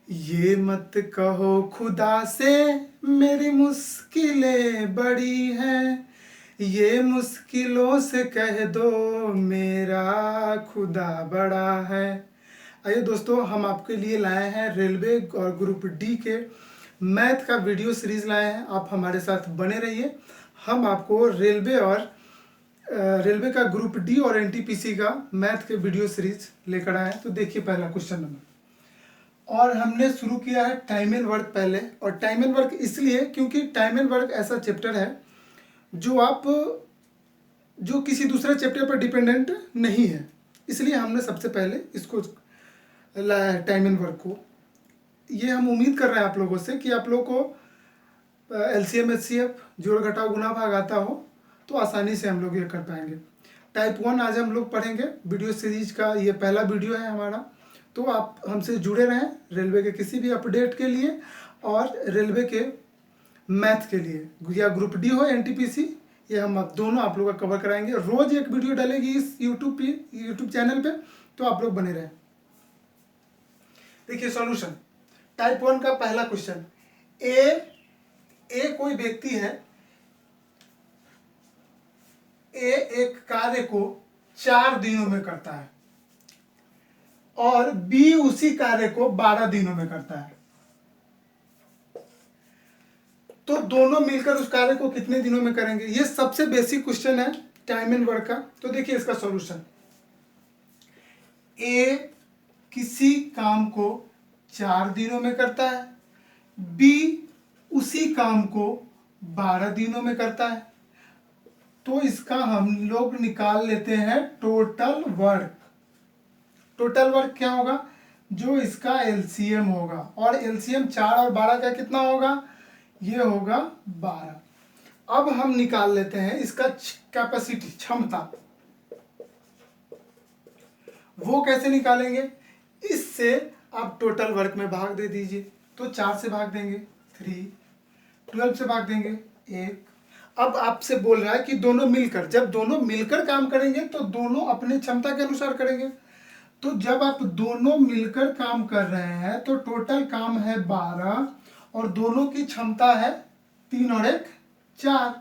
ये मत कहो खुदा से मेरी मुश्किलें बड़ी हैं, ये मुश्किलों से कह दो मेरा खुदा बड़ा है। आइए दोस्तों, हम आपके लिए लाए हैं रेलवे और ग्रुप डी के मैथ का वीडियो सीरीज लाए हैं। आप हमारे साथ बने रहिए। हम आपको रेलवे का ग्रुप डी और एनटीपीसी का मैथ के वीडियो सीरीज लेकर आए हैं। तो देखिए पहला क्वेश्चन नंबर, और हमने शुरू किया है टाइम एंड वर्क पहले। और टाइम एंड वर्क इसलिए क्योंकि टाइम एंड वर्क ऐसा चैप्टर है जो किसी दूसरे चैप्टर पर डिपेंडेंट नहीं है, इसलिए हमने सबसे पहले इसको लाया है टाइम एंड वर्क को। ये हम उम्मीद कर रहे हैं आप लोगों से कि आप लोगों को एलसीएम एचसीएफ जोड़ घटाव गुणा भाग आता हो तो आसानी से हम लोग ये कर पाएंगे। टाइप 1 आज हम लोग पढ़ेंगे। वीडियो सीरीज का ये पहला वीडियो है हमारा, तो आप हमसे जुड़े रहें रेलवे के किसी भी अपडेट के लिए और रेलवे के मैथ के लिए, या ग्रुप डी हो एनटीपीसी, ये हम दोनों आप लोगों का कवर कराएंगे। रोज एक वीडियो डालेगी इस यूट्यूब चैनल पे, तो आप लोग बने रहें। देखिए सॉल्यूशन, टाइप 1 का पहला क्वेश्चन, ए कोई व्यक्ति है, ए एक कार्य को 4 दिनों में करता है और बी उसी कार्य को 12 दिनों में करता है, तो दोनों मिलकर उस कार्य को कितने दिनों में करेंगे? ये सबसे बेसिक क्वेश्चन है टाइम एंड वर्क का। तो देखिए इसका सॉल्यूशन, ए किसी काम को 4 दिनों में करता है, बी उसी काम को 12 दिनों में करता है, तो इसका हम लोग निकाल लेते हैं टोटल वर्क। टोटल वर्क क्या होगा? जो इसका एलसीएम होगा, और एलसीएम 4 और 12 का कितना होगा? ये होगा 12। अब हम निकाल लेते हैं इसका कैपेसिटी, क्षमता। वो कैसे निकालेंगे? इससे आप टोटल वर्क में भाग दे दीजिए। तो 4 से भाग देंगे 3, 12 से भाग देंगे 1। अब आपसे बोल रहा है कि दोनों मिलकर, जब दोनों मिलकर काम करेंगे तो दोनों अपने क्षमता के अनुसार करेंगे। तो जब आप दोनों मिलकर काम कर रहे हैं तो टोटल काम है 12 और दोनों की क्षमता है 3 और 1 4।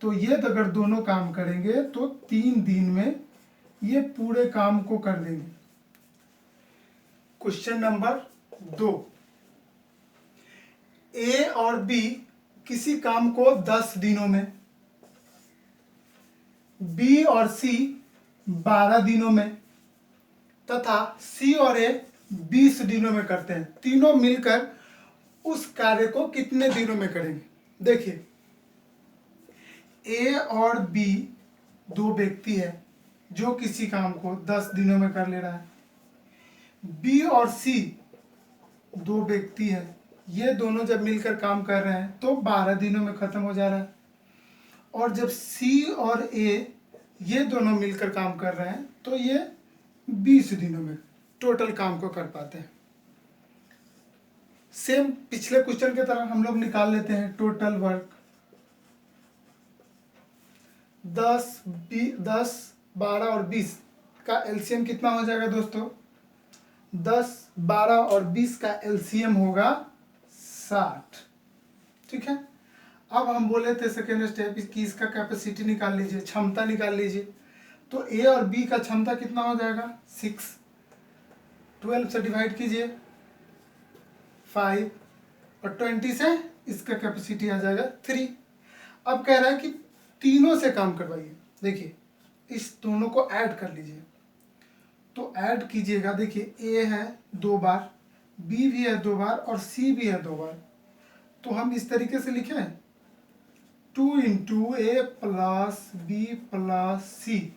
तो ये अगर दोनों काम करेंगे तो 3 दिन में ये पूरे काम को कर देंगे। क्वेश्चन नंबर 2, ए और बी किसी काम को 10 दिनों में, बी और सी 12 दिनों में, तथा सी और ए 20 दिनों में करते हैं। तीनों मिलकर उस कार्य को कितने दिनों में करेंगे? देखिए, ए और बी दो व्यक्ति है जो किसी काम को 10 दिनों में कर ले रहा है, बी और सी दो व्यक्ति है, ये दोनों जब मिलकर काम कर रहे हैं तो 12 दिनों में खत्म हो जा रहा है, और जब सी और ए ये दोनों मिलकर काम कर रहे हैं तो ये 20 दिनों में टोटल काम को कर पाते हैं। सेम पिछले क्वेश्चन की तरह हम लोग निकाल लेते हैं टोटल वर्क। 10, 12 और 20 का एलसीएम कितना हो जाएगा दोस्तों? 10, 12 और 20 का एलसीएम होगा 60। ठीक है। अब हम बोले थे सेकेंड स्टेप कि इसका कैपेसिटी निकाल लीजिए, क्षमता निकाल लीजिए। तो ए और बी का क्षमता कितना हो जाएगा? 6। 12 से डिवाइड कीजिए 5, और 20 से इसका कैपेसिटी आ जाएगा 3। अब कह रहा है कि तीनों से काम करवाइए। देखिए इस दोनों को ऐड कर लीजिए, तो ऐड कीजिएगा। देखिए ए है 2 बार, बी भी है 2 बार और सी भी है 2 बार। तो हम इस तरीके से लिखे हैं 2 × ए प्लस बी प्लस सी,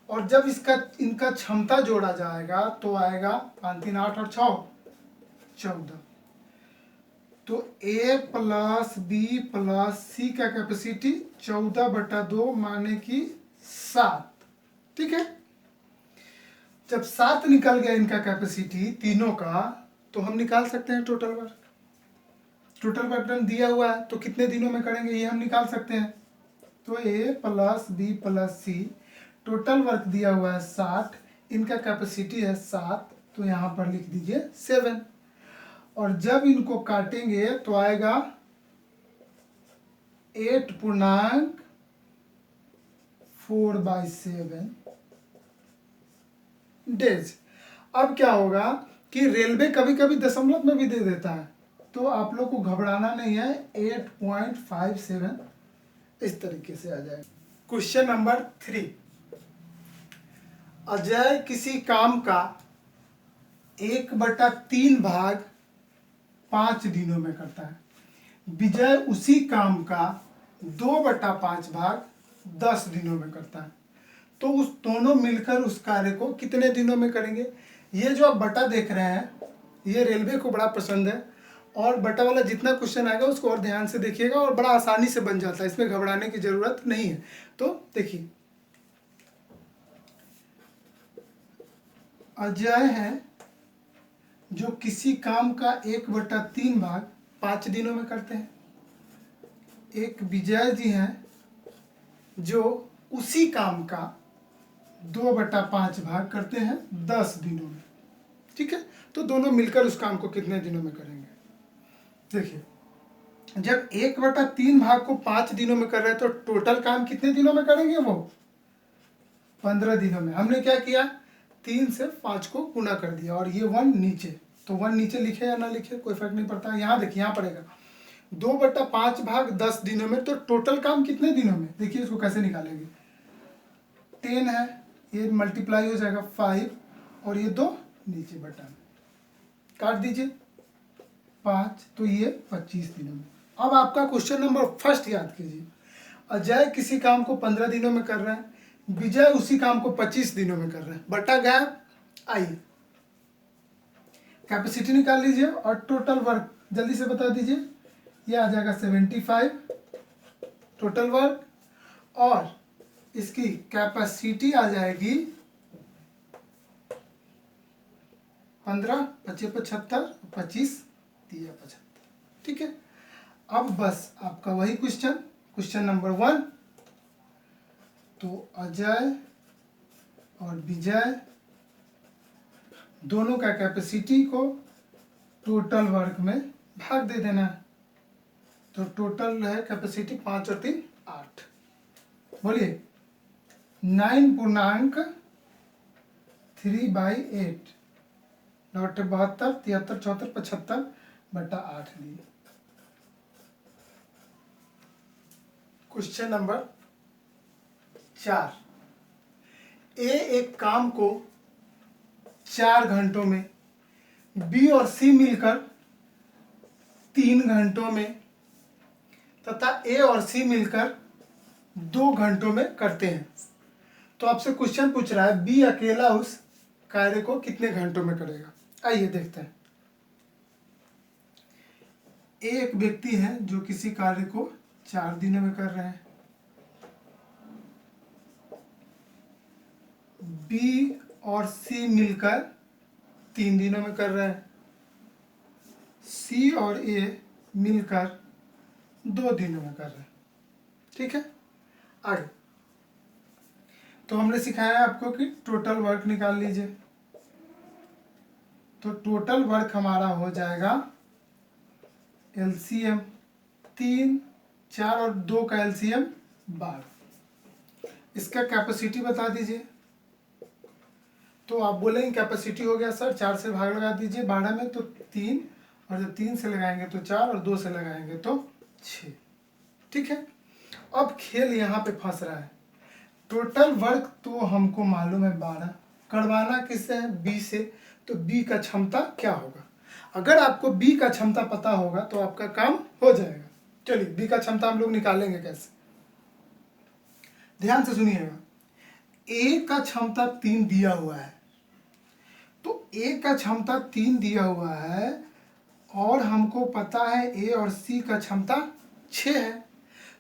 और जब इनका क्षमता जोड़ा जाएगा तो आएगा 5 3 8 और 6 14। तो ए प्लस बी प्लस सी का कैपेसिटी 14/2 माने कि 7। ठीक है। जब 7 निकल गया इनका कैपेसिटी तीनों का, तो हम निकाल सकते हैं टोटल वर्क। टोटल वर्क दिया हुआ है तो कितने दिनों में करेंगे ये हम निकाल सकते हैं। तो ए प्लस बी प्लस सी, टोटल वर्क दिया हुआ है 60, इनका कैपेसिटी है 7, तो यहाँ पर लिख दीजिए 7। और जब इनको काटेंगे तो आएगा 8.4/7 डेज। अब क्या होगा कि रेलवे कभी कभी दशमलव में भी दे देता है, तो आप लोग को घबराना नहीं है, 8.57 इस तरीके से आ जाएगा। क्वेश्चन नंबर 3, अजय किसी काम का 1/3 भाग 5 दिनों में करता है, विजय उसी काम का 2/5 भाग 10 दिनों में करता है, तो उस दोनों मिलकर उस कार्य को कितने दिनों में करेंगे। ये जो आप बटा देख रहे हैं ये रेलवे को बड़ा पसंद है, और बटा वाला जितना क्वेश्चन आएगा उसको और ध्यान से देखिएगा और बड़ा आसानी से बन जाता है, इसमें घबराने की जरूरत नहीं है। तो देखिए, अजय है जो किसी काम का 1/3 भाग 5 दिनों में करते हैं, एक विजय जी हैं जो उसी काम का 2/5 भाग करते हैं 10 दिनों में। ठीक है, तो दोनों मिलकर उस काम को कितने दिनों में करेंगे। देखिए, जब 1/3 भाग को 5 दिनों में कर रहे हैं तो टोटल काम कितने दिनों में करेंगे, वो 15 दिनों में। हमने क्या किया, 3 से 5 को गुना कर दिया और ये 1 नीचे, तो 1 नीचे लिखे या ना लिखे कोई फर्क नहीं पड़ता। यहाँ देखिए, यहाँ पड़ेगा 2/5 भाग 10 दिनों में, तो टोटल काम कितने दिनों में। देखिए इसको कैसे निकालेंगे, 10 है, ये मल्टीप्लाई हो जाएगा 5 और ये 2 नीचे बटा में काट दीजिए 5, तो ये 25 दिनों में। अब आपका क्वेश्चन नंबर फर्स्ट याद कीजिए, अजय किसी काम को 15 दिनों में कर रहा है, विजय उसी काम को 25 दिनों में कर रहा है, बटा गया। आइए कैपेसिटी निकाल लीजिए और टोटल वर्क जल्दी से बता दीजिए, ये आ जाएगा 75 टोटल वर्क, और इसकी कैपेसिटी आ जाएगी 15, 25 75, 25 दिया 75। ठीक है, अब बस आपका वही क्वेश्चन नंबर 1, तो अजय और विजय दोनों का कैपेसिटी को टोटल वर्क में भाग दे देना है, तो टोटल है कैपेसिटी 5 और 3 8, बोलिए 9.3/8, 72, 73, 74, 75 बटा 8 लिए। क्वेश्चन नंबर 4, ए एक काम को 4 घंटों में, बी और सी मिलकर 3 घंटों में तथा ए और सी मिलकर 2 घंटों में करते हैं। तो आपसे क्वेश्चन पूछ रहा है बी अकेला उस कार्य को कितने घंटों में करेगा। आइए देखते हैं। ए एक व्यक्ति है जो किसी कार्य को 4 दिनों में कर रहे हैं, बी और सी मिलकर 3 दिनों में कर रहे हैं, सी और ए मिलकर 2 दिनों में कर रहे हैं। ठीक है, आगे तो हमने सिखाया आपको कि टोटल वर्क निकाल लीजिए, तो टोटल वर्क हमारा हो जाएगा एलसीएम 3, 4 और 2 का एलसीएम 12। इसका कैपेसिटी बता दीजिए, तो आप बोलेंगे कैपेसिटी हो गया सर 4 से भाग लगा दीजिए 12 में, तो 3, और जब 3 से लगाएंगे तो 4 और 2 से लगाएंगे तो 6। ठीक है, अब खेल यहाँ पे फंस रहा है। टोटल वर्क तो हमको मालूम है 12, करवाना किससे है, बी से, तो बी का क्षमता क्या होगा। अगर आपको बी का क्षमता पता होगा तो आपका काम हो जाएगा। चलिए बी का क्षमता हम लोग निकालेंगे कैसे, ध्यान से सुनिएगा। ए का क्षमता 3 दिया हुआ है, तो ए का क्षमता 3 दिया हुआ है और हमको पता है ए और सी का क्षमता 6 है।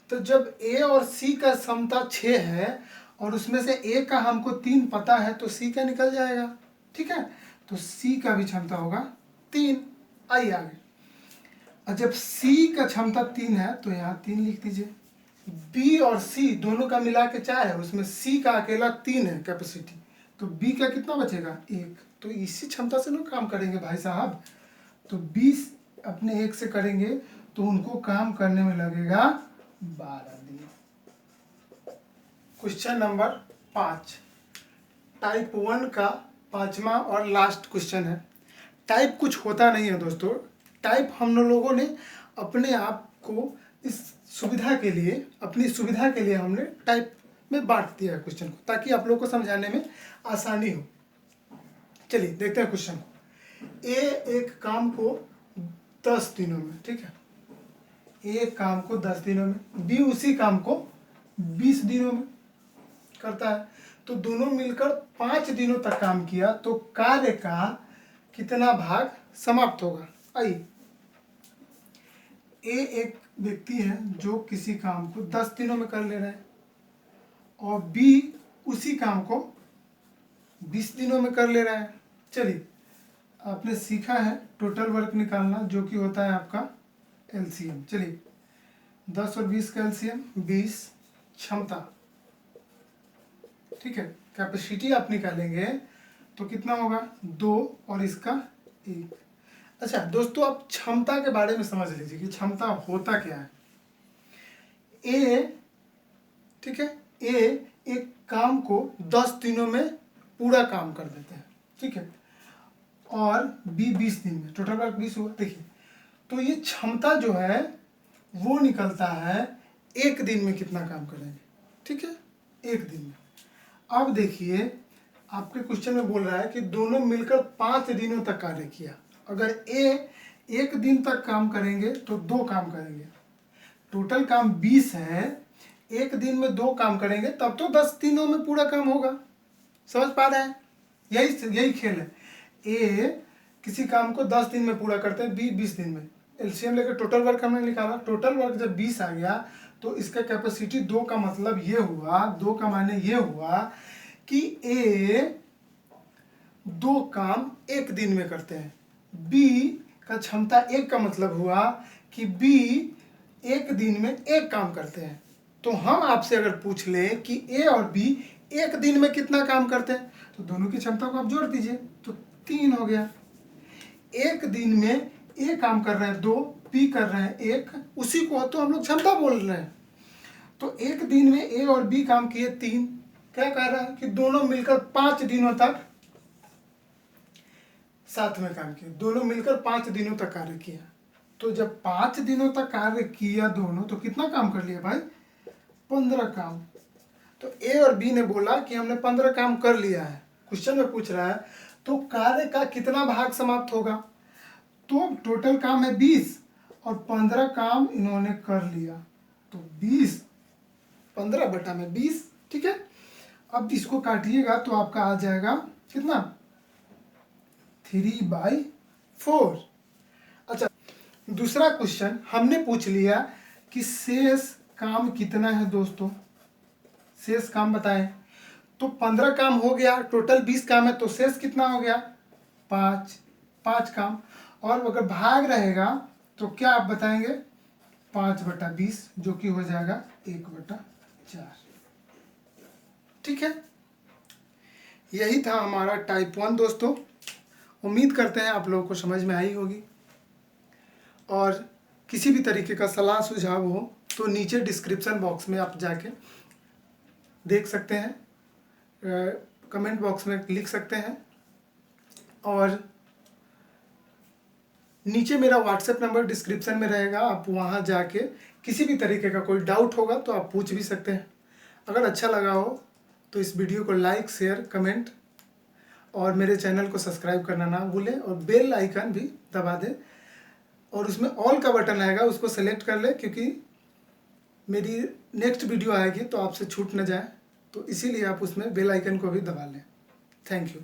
तो जब ए और सी का क्षमता 6 है और उसमें से ए का हमको 3 पता है, तो सी का निकल जाएगा। ठीक है, तो सी का भी क्षमता होगा 3। आइए आगे, और जब सी का क्षमता 3 है तो यहाँ 3 लिख दीजिए। बी और सी दोनों का मिला के 4 है, उसमें सी का अकेला 3 है कैपेसिटी, तो बी का कितना बचेगा 1। तो इसी क्षमता से लोग काम करेंगे भाई साहब। तो 20 अपने 1 से करेंगे तो उनको काम करने में लगेगा 12 दिन। क्वेश्चन नंबर 5, टाइप 1 का 5वां और लास्ट क्वेश्चन है। टाइप कुछ होता नहीं है दोस्तों, टाइप हम लोगों ने अपने आप को इस सुविधा के लिए, अपनी सुविधा के लिए हमने टाइप में बांट दिया है क्वेश्चन को, ताकि आप लोगों को समझाने में आसानी हो। चलिए देखते हैं क्वेश्चन को। ए एक काम को 10 दिनों में, ठीक है, एक काम को 10 दिनों में, बी उसी काम को 20 दिनों में करता है, तो दोनों मिलकर 5 दिनों तक काम किया, तो कार्य का कितना भाग समाप्त होगा। आइए, ए एक व्यक्ति है जो किसी काम को 10 दिनों में कर ले रहा है और बी उसी काम को 20 दिनों में कर ले रहा है। चलिए, आपने सीखा है टोटल वर्क निकालना, जो कि होता है आपका एलसीएम। चलिए, 10 और 20 का एलसीएम 20, क्षमता, ठीक है, कैपेसिटी आप निकालेंगे तो कितना होगा 2 और इसका 1। अच्छा दोस्तों, आप क्षमता के बारे में समझ लीजिए कि क्षमता होता क्या है। ए, ठीक है, ए एक काम को 10 दिनों में पूरा काम कर देते हैं, ठीक है, और बी 20 दिन में, टोटल वर्क 20 हुआ। देखिए, तो ये क्षमता जो है वो निकलता है 1 दिन में कितना काम करेंगे, ठीक है, 1 दिन में। अब देखिए, आपके क्वेश्चन में बोल रहा है कि दोनों मिलकर 5 दिनों तक कार्य किया। अगर ए 1 दिन तक काम करेंगे तो 2 काम करेंगे, टोटल काम 20 है, 1 दिन में 2 काम करेंगे तब तो 10 दिनों में पूरा काम होगा। समझ पा रहे हैं, यही खेल है। ए किसी काम को 10 दिन में पूरा करते हैं, बी 20 दिन में। एलसीएम लेकर टोटल वर्क हमने निकाला, टोटल वर्क जब 20 आ गया तो इसका कैपेसिटी 2 का मतलब ये हुआ, 2 का मायने ये हुआ कि ए 2 काम 1 दिन में करते हैं। बी का क्षमता 1 का मतलब हुआ कि बी 1 दिन में 1 काम करते हैं। तो हम आपसे अगर पूछ लें कि ए और बी 1 दिन में कितना काम करते हैं, तो दोनों की क्षमता को आप जोड़ दीजिए तो 3 हो गया। 1 दिन में ए काम कर रहे हैं 2, बी कर रहे हैं 1, उसी को तो हम लोग क्षमता बोल रहे हैं। तो 1 दिन में ए और बी काम किए 3, क्या कह रहा है कि दोनों मिलकर 5 दिनों तक साथ में काम किया, दोनों मिलकर 5 दिनों तक कार्य किया। तो जब 5 दिनों तक कार्य किया दोनों, तो कितना काम कर लिया भाई, 15 काम। तो ए और बी ने बोला कि हमने 15 काम कर लिया है। क्वेश्चन में पूछ रहा है तो कार्य का कितना भाग समाप्त होगा। तो टोटल काम है 20 और 15 काम इन्होंने कर लिया, तो 20 15 बटा में 20, ठीक है। अब इसको काटिएगा तो आपका आ जाएगा कितना, 3/4। अच्छा, दूसरा क्वेश्चन हमने पूछ लिया कि शेष काम कितना है दोस्तों, शेष काम बताएं। तो 15 काम हो गया, टोटल 20 काम है, तो शेष कितना हो गया 5 काम। और अगर भाग रहेगा तो क्या आप बताएंगे 5/20, जो कि हो जाएगा 1/4, ठीक है। यही था हमारा टाइप 1 दोस्तों। उम्मीद करते हैं आप लोगों को समझ में आई होगी, और किसी भी तरीके का सलाह सुझाव हो तो नीचे डिस्क्रिप्शन बॉक्स में आप जाके देख सकते हैं, कमेंट बॉक्स में लिख सकते हैं, और नीचे मेरा व्हाट्सएप नंबर डिस्क्रिप्शन में रहेगा, आप वहां जाके किसी भी तरीके का कोई डाउट होगा तो आप पूछ भी सकते हैं। अगर अच्छा लगा हो तो इस वीडियो को लाइक, शेयर, कमेंट और मेरे चैनल को सब्सक्राइब करना ना भूलें, और बेल आइकन भी दबा दें, और उसमें ऑल का बटन आएगा, उसको सेलेक्ट कर लें, क्योंकि मेरी नेक्स्ट वीडियो आएगी तो आपसे छूट न जाए, तो इसीलिए आप उसमें बेल आइकन को भी दबा लें। Thank you.